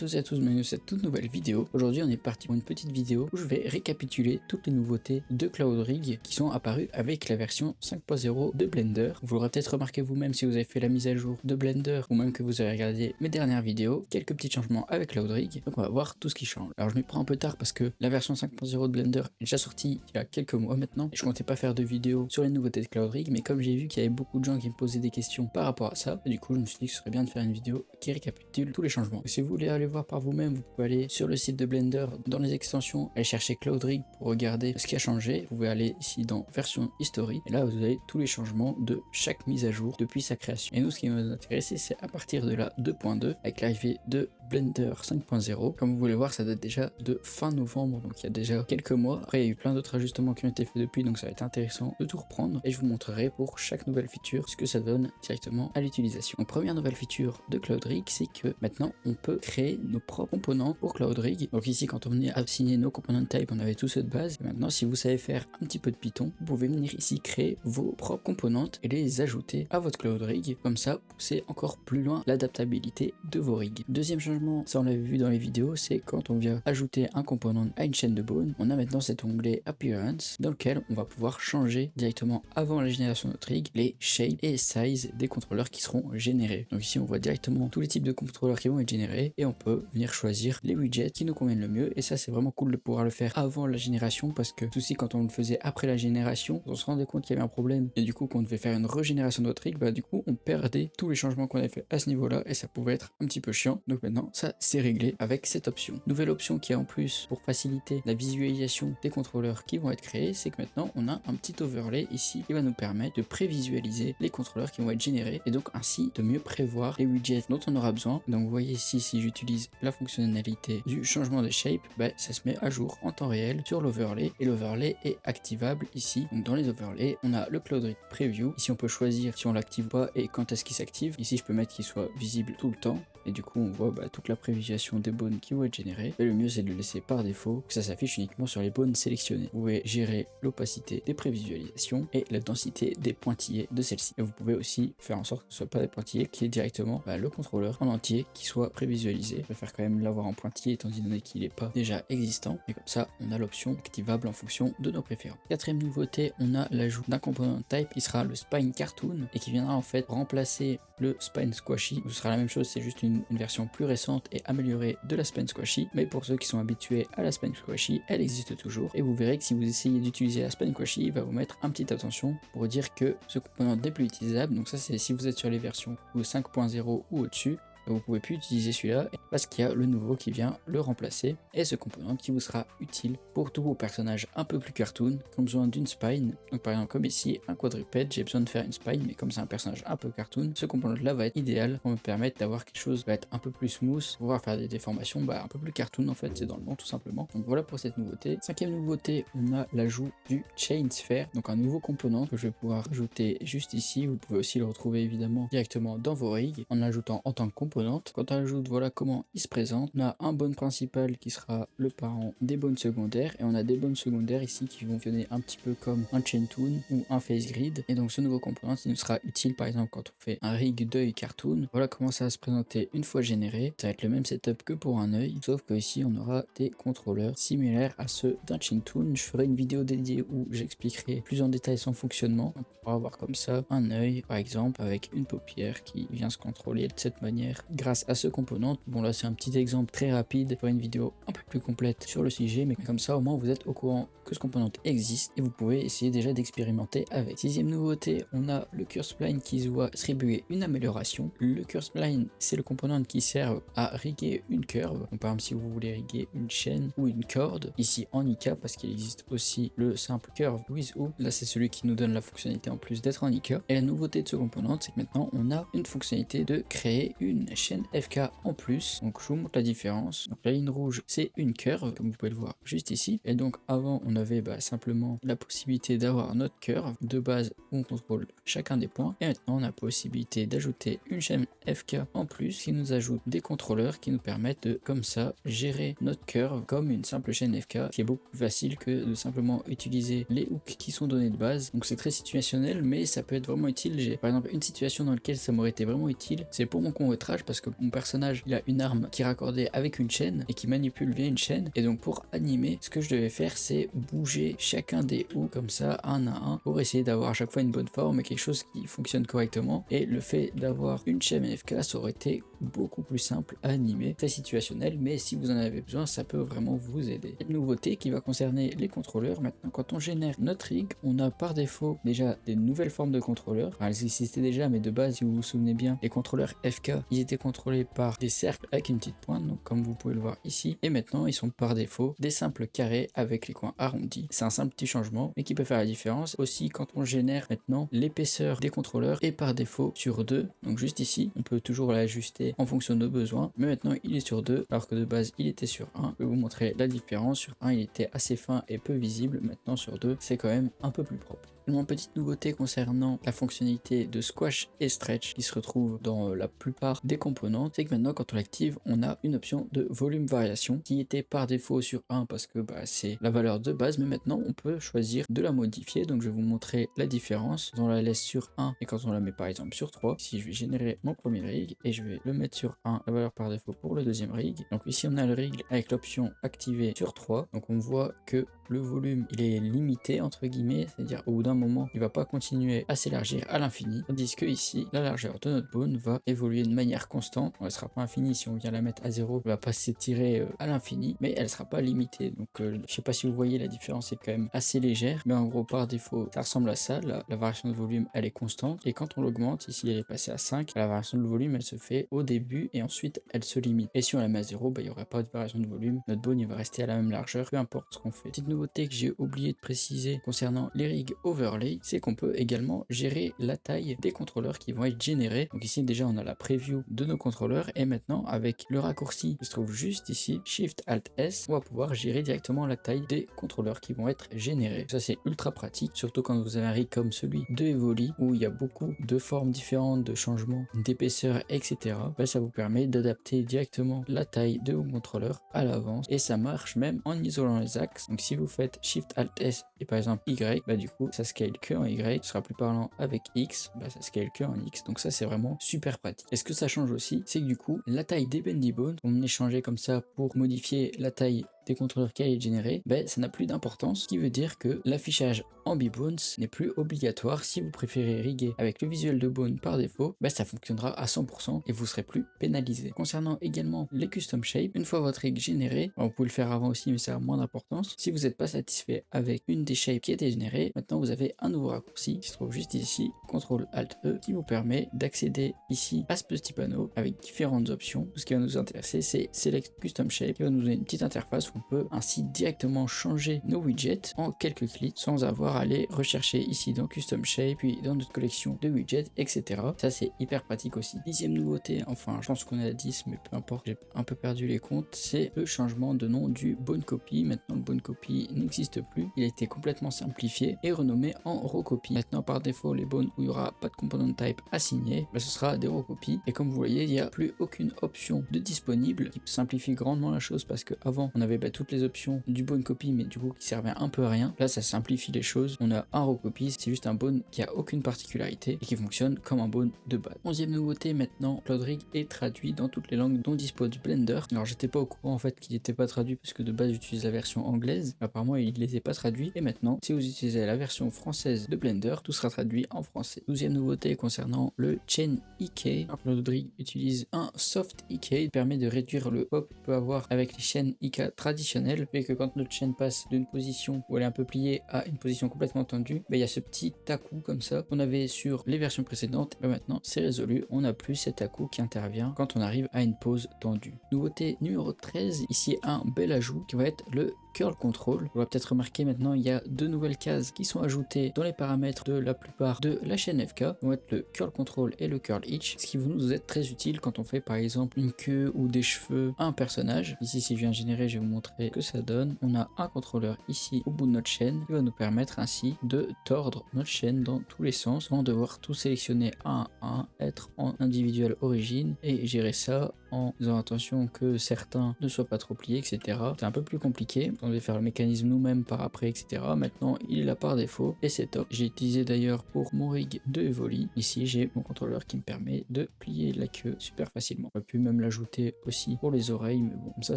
tous et à tous, bienvenue dans cette toute nouvelle vidéo. Aujourd'hui on est parti pour une petite vidéo où je vais récapituler toutes les nouveautés de CloudRig qui sont apparues avec la version 5.0 de Blender. Vous l'aurez peut-être remarqué vous-même si vous avez fait la mise à jour de Blender ou même que vous avez regardé mes dernières vidéos, quelques petits changements avec CloudRig, donc on va voir tout ce qui change. Alors je m'y prends un peu tard parce que la version 5.0 de Blender est déjà sortie il y a quelques mois maintenant et je comptais pas faire de vidéo sur les nouveautés de CloudRig, mais comme j'ai vu qu'il y avait beaucoup de gens qui me posaient des questions par rapport à ça, du coup je me suis dit que ce serait bien de faire une vidéo qui récapitule tous les changements. Et si vous voulez aller voir par vous-même, vous pouvez aller sur le site de Blender, dans les extensions, aller chercher CloudRig pour regarder ce qui a changé. Vous pouvez aller ici dans version history, et là vous avez tous les changements de chaque mise à jour depuis sa création. Et nous, ce qui va nous intéresser, c'est à partir de la 2.2, avec l'arrivée de Blender 5.0. Comme vous voulez voir, ça date déjà de fin novembre, donc il y a déjà quelques mois. Après, il y a eu plein d'autres ajustements qui ont été faits depuis, donc ça va être intéressant de tout reprendre. Et je vous montrerai pour chaque nouvelle feature ce que ça donne directement à l'utilisation. Donc première nouvelle feature de CloudRig, c'est que maintenant on peut créer nos propres composants pour CloudRig. Donc ici, quand on venait assigner nos component type, on avait tout ceux de base. Et maintenant, si vous savez faire un petit peu de Python, vous pouvez venir ici créer vos propres composantes et les ajouter à votre CloudRig. Comme ça, poussez encore plus loin l'adaptabilité de vos rigs. Deuxième changement, ça on l'avait vu dans les vidéos, c'est quand on vient ajouter un composant à une chaîne de bone, on a maintenant cet onglet Appearance dans lequel on va pouvoir changer directement avant la génération de notre rig les shapes et size des contrôleurs qui seront générés. Donc ici on voit directement tous les types de contrôleurs qui vont être générés et on peut venir choisir les widgets qui nous conviennent le mieux, et ça c'est vraiment cool de pouvoir le faire avant la génération, parce que souci quand on le faisait après la génération, on se rendait compte qu'il y avait un problème et du coup qu'on devait faire une régénération de notre rig, bah du coup on perdait tous les changements qu'on avait fait à ce niveau là et ça pouvait être un petit peu chiant. Donc maintenant ça c'est réglé avec cette option. Nouvelle option qui est en plus pour faciliter la visualisation des contrôleurs qui vont être créés, c'est que maintenant on a un petit overlay ici qui va nous permettre de prévisualiser les contrôleurs qui vont être générés et donc ainsi de mieux prévoir les widgets dont on aura besoin. Donc vous voyez ici, si j'utilise la fonctionnalité du changement de shape, bah, ça se met à jour en temps réel sur l'overlay et l'overlay est activable ici. Donc dans les overlays, on a le CloudRig Preview. Ici on peut choisir si on l'active ou pas et quand est-ce qu'il s'active. Ici je peux mettre qu'il soit visible tout le temps. Et du coup on voit toute la prévisualisation des bones qui vont être générées. Et le mieux c'est de le laisser par défaut, que ça s'affiche uniquement sur les bones sélectionnées. Vous pouvez gérer l'opacité des prévisualisations et la densité des pointillés de celle-ci. Et vous pouvez aussi faire en sorte que ce soit pas des pointillés, qui est directement le contrôleur en entier qui soit prévisualisé. Je préfère quand même l'avoir en pointillé étant donné qu'il n'est pas déjà existant. Et comme ça on a l'option activable en fonction de nos préférences. Quatrième nouveauté, on a l'ajout d'un component type qui sera le spine cartoon et qui viendra en fait remplacer le spine squashy. Ce sera la même chose, c'est juste une version plus récente et améliorée de la spine squashy, mais pour ceux qui sont habitués à la spine squashy, elle existe toujours et vous verrez que si vous essayez d'utiliser la spine squashy, il va vous mettre un petit attention pour dire que ce composant n'est plus utilisable. Donc ça c'est si vous êtes sur les versions 5.0 ou au-dessus, vous pouvez plus utiliser celui-là parce qu'il y a le nouveau qui vient le remplacer, et ce composant qui vous sera utile pour tous vos personnages un peu plus cartoon qui ont besoin d'une spine. Donc par exemple comme ici un quadrupède, j'ai besoin de faire une spine, mais comme c'est un personnage un peu cartoon, ce composant là va être idéal pour me permettre d'avoir quelque chose qui va être un peu plus smooth, pouvoir faire des déformations un peu plus cartoon, en fait c'est dans le nom tout simplement. Donc voilà pour cette nouveauté. Cinquième nouveauté, on a l'ajout du chain sphere, donc un nouveau composant que je vais pouvoir ajouter juste ici. Vous pouvez aussi le retrouver évidemment directement dans vos rigs en l'ajoutant en tant que composant. Quand on ajoute, voilà comment il se présente. On a un bone principal qui sera le parent des bones secondaires, et on a des bones secondaires ici qui vont fonctionner un petit peu comme un chain toon ou un face grid. Et donc ce nouveau composant il nous sera utile par exemple quand on fait un rig d'œil cartoon. Voilà comment ça va se présenter une fois généré. Ça va être le même setup que pour un œil, sauf que ici on aura des contrôleurs similaires à ceux d'un chain toon. Je ferai une vidéo dédiée où j'expliquerai plus en détail son fonctionnement. On pourra avoir comme ça un œil par exemple avec une paupière qui vient se contrôler de cette manière grâce à ce composant. Bon là c'est un petit exemple très rapide pour une vidéo un peu plus complète sur le sujet, mais comme ça au moins vous êtes au courant que ce composant existe et vous pouvez essayer déjà d'expérimenter avec. Sixième nouveauté, on a le curve spline qui se voit attribuer une amélioration. Le curve spline c'est le composant qui sert à riguer une curve. Donc par exemple si vous voulez riguer une chaîne ou une corde, ici en IK, parce qu'il existe aussi le simple curve with hoop, là c'est celui qui nous donne la fonctionnalité en plus d'être en IK. Et la nouveauté de ce composant c'est que maintenant on a une fonctionnalité de créer une chaîne FK en plus. Donc je vous montre la différence. Donc la ligne rouge c'est une curve comme vous pouvez le voir juste ici, et donc avant on avait simplement la possibilité d'avoir notre curve de base où on contrôle chacun des points, et maintenant on a la possibilité d'ajouter une chaîne FK en plus qui nous ajoute des contrôleurs qui nous permettent de comme ça gérer notre curve comme une simple chaîne FK, qui est beaucoup plus facile que de simplement utiliser les hooks qui sont donnés de base. Donc c'est très situationnel, mais ça peut être vraiment utile. J'ai par exemple une situation dans laquelle ça m'aurait été vraiment utile, c'est pour mon covoitrage. dommage parce que mon personnage il a une arme qui est raccordée avec une chaîne et qui manipule via une chaîne, et donc pour animer, ce que je devais faire c'est bouger chacun des houts comme ça un à un pour essayer d'avoir à chaque fois une bonne forme et quelque chose qui fonctionne correctement. Et le fait d'avoir une chaîne FK, ça aurait été beaucoup plus simple à animer, très situationnel, mais si vous en avez besoin ça peut vraiment vous aider. Une nouveauté qui va concerner les contrôleurs. Maintenant, quand on génère notre rig, on a par défaut déjà des nouvelles formes de contrôleurs. Enfin, elles existaient déjà, mais de base, si vous vous souvenez bien, les contrôleurs FK, ils étaient contrôlés par des cercles avec une petite pointe, donc comme vous pouvez le voir ici. Et maintenant, ils sont par défaut des simples carrés avec les coins arrondis. C'est un simple petit changement, mais qui peut faire la différence. Aussi, quand on génère maintenant l'épaisseur des contrôleurs est par défaut sur 2, donc juste ici, on peut toujours l'ajuster en fonction de nos besoins, mais maintenant il est sur 2, alors que de base il était sur 1. Je vais vous montrer la différence. Sur 1 il était assez fin et peu visible, maintenant sur 2 c'est quand même un peu plus propre. Une petite nouveauté concernant la fonctionnalité de squash et stretch qui se retrouve dans la plupart des composants, c'est que maintenant quand on l'active, on a une option de volume variation qui était par défaut sur 1 parce que c'est la valeur de base, mais maintenant on peut choisir de la modifier. Donc je vais vous montrer la différence. Quand on la laisse sur 1 et quand on la met par exemple sur 3, si je vais générer mon premier rig et je vais le mettre sur 1, la valeur par défaut pour le deuxième rig. Donc ici on a le rig avec l'option activée sur 3, donc on voit que le volume il est limité entre guillemets, c'est-à-dire au bout d'un moment il va pas continuer à s'élargir à l'infini, tandis que ici la largeur de notre bone va évoluer de manière constante. Elle sera pas infinie, si on vient la mettre à 0 elle va pas s'étirer à l'infini, mais elle sera pas limitée. Donc je sais pas si vous voyez, la différence est quand même assez légère, mais en gros par défaut ça ressemble à ça. La variation de volume elle est constante, et quand on l'augmente, ici elle est passée à 5, la variation de volume elle se fait au début et ensuite elle se limite. Et si on la met à 0, il n'y aurait pas de variation de volume, notre bone il va rester à la même largeur peu importe ce qu'on fait. Petite nouveauté que j'ai oublié de préciser concernant les rigs overlay, c'est qu'on peut également gérer la taille des contrôleurs qui vont être générés. Donc ici déjà on a la preview de nos contrôleurs, et maintenant avec le raccourci qui se trouve juste ici, Shift Alt S, on va pouvoir gérer directement la taille des contrôleurs qui vont être générés. Ça c'est ultra pratique, surtout quand vous avez un rig comme celui de Evoli où il y a beaucoup de formes différentes, de changements d'épaisseur, etc. Ça vous permet d'adapter directement la taille de vos contrôleurs à l'avance, et ça marche même en isolant les axes. Donc si vous faites Shift Alt S et par exemple Y, du coup ça scale que en Y, ce sera plus parlant avec X, ça scale que en X. Donc ça c'est vraiment super pratique. Et ce que ça change aussi, c'est que du coup la taille des Bendy Bones, on est changé comme ça pour modifier la taille des contrôleurs qui est généré, ça n'a plus d'importance, ce qui veut dire que l'affichage en B-Bones n'est plus obligatoire. Si vous préférez riguer avec le visuel de Bone par défaut, ça fonctionnera à 100% et vous serez plus pénalisé. Concernant également les custom shapes, une fois votre rig généré, vous pouvez le faire avant aussi mais ça a moins d'importance, si vous n'êtes pas satisfait avec une des shapes qui a été générée, maintenant vous avez un nouveau raccourci qui se trouve juste ici, CTRL ALT E, qui vous permet d'accéder ici à ce petit panneau avec différentes options. Tout ce qui va nous intéresser c'est Select Custom Shape, qui va nous donner une petite interface où on peut ainsi directement changer nos widgets en quelques clics sans avoir à aller rechercher ici dans Custom Shape, puis dans notre collection de widgets, etc. Ça c'est hyper pratique aussi. Dixième nouveauté, enfin je pense qu'on est à 10 mais peu importe, j'ai un peu perdu les comptes, c'est le changement de nom du Bone Copy. Maintenant le Bone Copy n'existe plus, il a été complètement simplifié et renommé en Rocopy. Maintenant par défaut les bones où il n'y aura pas de component type assigné, ce sera des Rocopies, et comme vous voyez il n'y a plus aucune option de disponible, qui simplifie grandement la chose parce qu'avant on avait toutes les options du Bone Copy mais du coup qui servaient un peu à rien. Là ça simplifie les choses, on a un Rocopy, c'est juste un bone qui a aucune particularité et qui fonctionne comme un bone de base. 11e nouveauté, maintenant Cloud Rig est traduit dans toutes les langues dont dispose Blender. Alors j'étais pas au courant en fait qu'il n'était pas traduit parce que de base j'utilise la version anglaise, apparemment il les est pas traduits, et maintenant si vous utilisez la version française de Blender, tout sera traduit en français. 12e nouveauté concernant le Chain EK. Cloud Rig utilise un Soft EK qui permet de réduire le pop qu'on peut avoir avec les chaînes EK traditionnelles, et que quand notre chaîne passe d'une position où elle est un peu pliée à une position complètement tendue, il y a ce petit à-coup comme ça qu'on avait sur les versions précédentes. Maintenant c'est résolu, on n'a plus cet à-coup qui intervient quand on arrive à une pose tendue. Nouveauté numéro 13, ici un bel ajout qui va être le Curl Control. On va peut-être remarquer maintenant il y a deux nouvelles cases qui sont ajoutées dans les paramètres de la plupart de la chaîne FK, vont être le Curl Control et le Curl Itch, ce qui va nous être très utile quand on fait par exemple une queue ou des cheveux à un personnage. Ici si je viens générer, je vais vous montrer ce que ça donne. On a un contrôleur ici au bout de notre chaîne qui va nous permettre ainsi de tordre notre chaîne dans tous les sens sans devoir tout sélectionner un à un, être en individuel origine et gérer ça en faisant attention que certains ne soient pas trop pliés, etc. C'est un peu plus compliqué, on devait faire le mécanisme nous-mêmes par après, etc. Maintenant il est là par défaut et c'est top. J'ai utilisé d'ailleurs pour mon rig de Evoli, ici j'ai mon contrôleur qui me permet de plier la queue super facilement. On peut même l'ajouter aussi pour les oreilles, mais bon, ça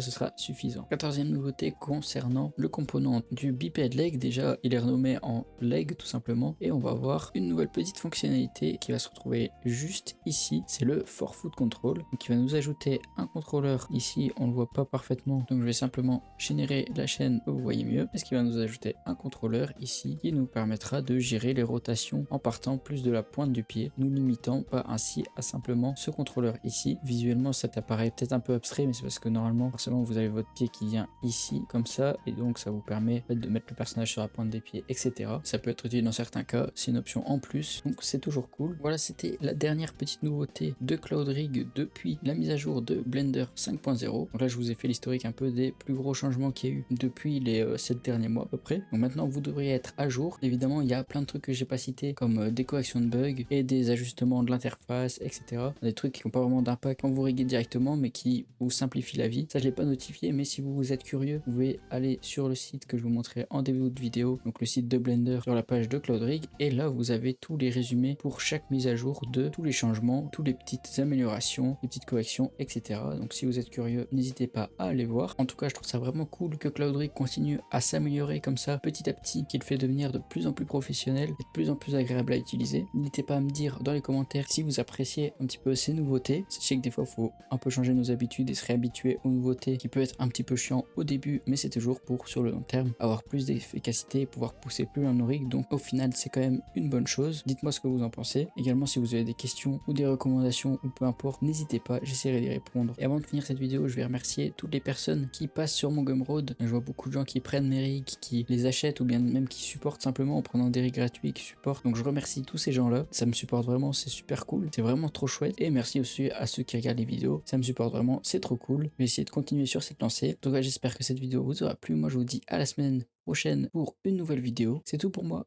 ce sera suffisant. 14e nouveauté concernant le component du biped leg, déjà il est renommé en leg tout simplement, et on va avoir une nouvelle petite fonctionnalité qui va se retrouver juste ici, c'est le forefoot control, qui va nous ajouter un contrôleur. Ici on le voit pas parfaitement, donc je vais simplement générer la chaîne, vous voyez mieux, et ce qui va nous ajouter un contrôleur ici qui nous permettra de gérer les rotations en partant plus de la pointe du pied, nous limitant pas ainsi à simplement ce contrôleur ici. Visuellement ça t'apparaît peut-être un peu abstrait, mais c'est parce que normalement forcément vous avez votre pied qui vient ici comme ça, et donc ça vous permet en fait, de mettre le personnage sur la pointe des pieds, etc. Ça peut être utile dans certains cas, c'est une option en plus, donc c'est toujours cool. Voilà, c'était la dernière petite nouveauté de Cloud Rig depuis la mise à jour de Blender 5.0. Donc là je vous ai fait l'historique un peu des plus gros changements qu'il y a eu depuis les 7 derniers mois à peu près. Donc maintenant vous devriez être à jour. Évidemment il y a plein de trucs que j'ai pas cités comme des corrections de bugs et des ajustements de l'interface, etc. Des trucs qui n'ont pas vraiment d'impact quand vous riguez directement mais qui vous simplifient la vie. Ça je l'ai pas notifié, mais si vous êtes curieux vous pouvez aller sur le site que je vous montrerai en début de vidéo, donc le site de Blender sur la page de Cloud Rig, et là vous avez tous les résumés pour chaque mise à jour de tous les changements, toutes les petites améliorations, les petites corrections, etc. Donc si vous êtes curieux, n'hésitez pas à aller voir. En tout cas je trouve ça vraiment cool que Cloud Rig continue à s'améliorer comme ça petit à petit, qu'il fait devenir de plus en plus professionnel et de plus en plus agréable à utiliser. N'hésitez pas à me dire dans les commentaires si vous appréciez un petit peu ces nouveautés. Sachez que des fois il faut un peu changer nos habitudes et se réhabituer aux nouveautés, qui peut être un petit peu chiant au début, mais c'est toujours pour sur le long terme avoir plus d'efficacité et pouvoir pousser plus loin nos rigs. Donc au final c'est quand même une bonne chose. Dites-moi ce que vous en pensez. Également si vous avez des questions ou des recommandations ou peu importe, n'hésitez pas, j'essaierai d'y répondre. Et avant de finir cette vidéo, je vais remercier toutes les personnes qui passent sur mon Gumroad. Je vois beaucoup de gens qui prennent mes rigs, qui les achètent ou bien même qui supportent simplement en prenant des rigs gratuits, qui supportent. Donc je remercie tous ces gens-là. Ça me supporte vraiment, c'est super cool. C'est vraiment trop chouette. Et merci aussi à ceux qui regardent les vidéos. Ça me supporte vraiment, c'est trop cool. Je vais essayer de continuer sur cette lancée. En tout cas, j'espère que cette vidéo vous aura plu. Moi, je vous dis à la semaine prochaine pour une nouvelle vidéo. C'est tout pour moi.